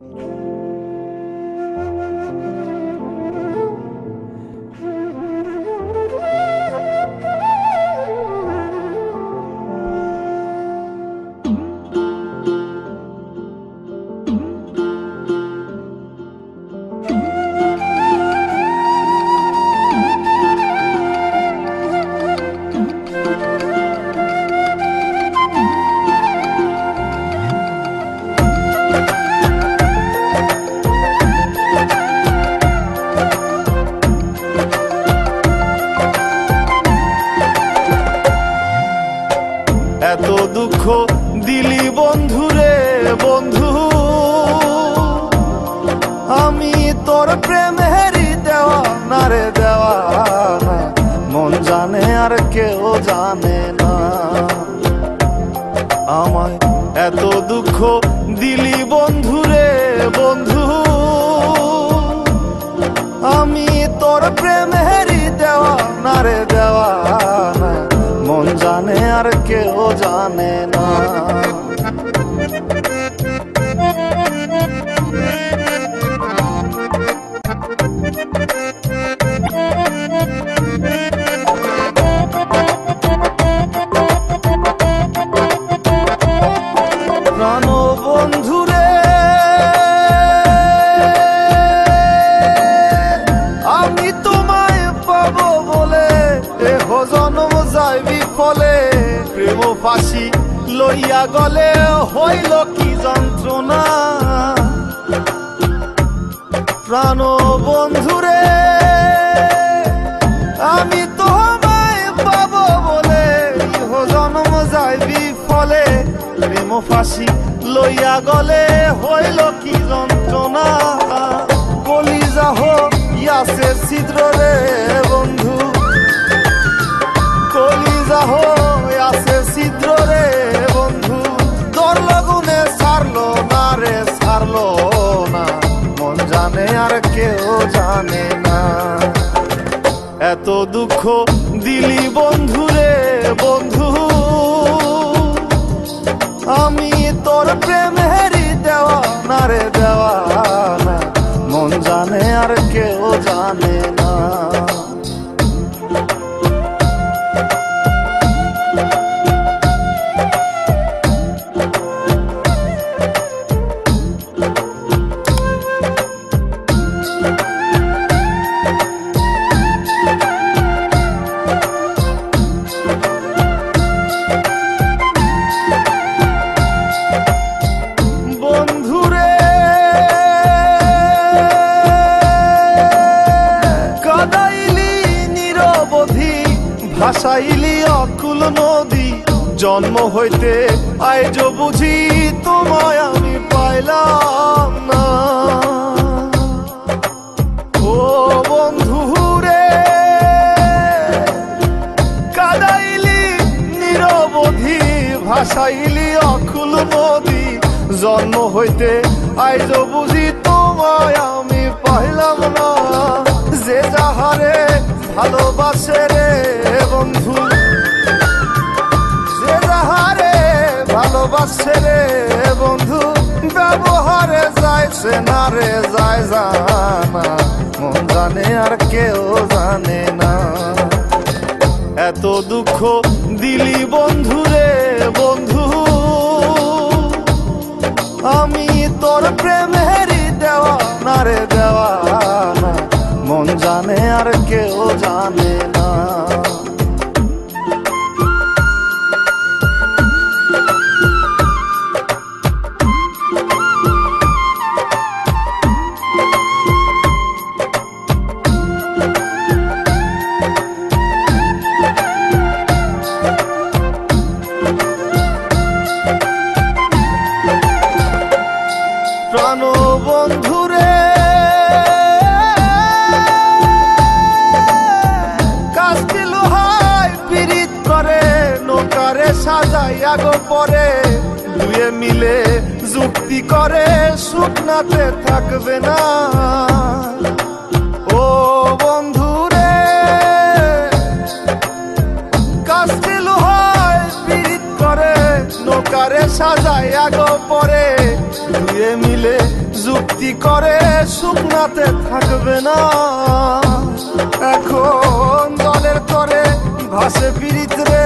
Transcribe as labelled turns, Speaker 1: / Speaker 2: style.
Speaker 1: এত দুঃখ দিলি বন্ধু রে বন্ধু, আমি তোর প্রেমেরই দেওয়ানা রে দেওয়ানা, মন জানে আর কেউ জানে না। আমায় এত দুঃখ দিলি বন্ধু রে বন্ধু, আমি তোর প্রেমেরই দেওয়ানা রে দেওয়ানা, মন জানে আর কেউ জানে না। প্রাণ বন্ধু রে, আমি তোমায় পাবো বলে এহ জন্ম যায় বিফলে, প্রেম ফাঁসি লইয়া গলে হইল কি যন্ত্রণা। প্রাণ বন্ধু রে, আমি তোমায় পাবো বলে ইহ জন্ম যায় বিফলে, প্রেম ফাঁসি লইয়া গলে হইল কি যন্ত্রণা। কলিজা হইয়াছে ছিদ্র রে বন্ধু, কলিজা হইয়াছে ছিদ্র রে বন্ধু, তোর লগুনে ছাড়লো না রে ছাড়লো না, মন জানে আর কেউ জানে না। এত দুঃখ দিলি বন্ধু রে বন্ধু, আমি তোর প্রেমেরই দেওয়ানা রে দেওয়ানা, মন জানে আর কেউ জানে না। ভাসাইলি অকুল নদী, জন্ম হইতে আইজ বুঝি তোমায় আমি পাইলাম না। ও বন্ধু রে, কাদাইলি নিরবধি, ভাসাইলি অকুল নদী, জন্ম হইতে আইজ বুঝি তোমায় আমি পাইলাম না। যে যাহারে ভালোবাসে রে বন্ধু, যে যাহারে ভালোবাসে রে বন্ধু, ব্যবহারে যাইছে না রে যায় জানা, মন জানে আর কেউ জানে না। এত দুঃখ দিলি বন্ধু রে বন্ধু, আমি তোর প্রেমেরই দেওয়ানা রে দেওয়ানা, মন জানে আর কেউ জানে না। প্রাণ বন্ধু রে, কাস্তি লোহায় পিরিত করে নৌকারে সাজাইয়া গো পরে, দুয়ে মিলে যুক্তি করে শুকনাতে থাকবে না। ও বন্ধু রে, কাস্তি লোহায় পিরিত করে নৌকারে সাজাইয়া গো পরে, দুয়ে মিলে মিলে যুক্তি করে শুকনাতে থাকবে না। এখন দলের করে ভাসে পিরিত রে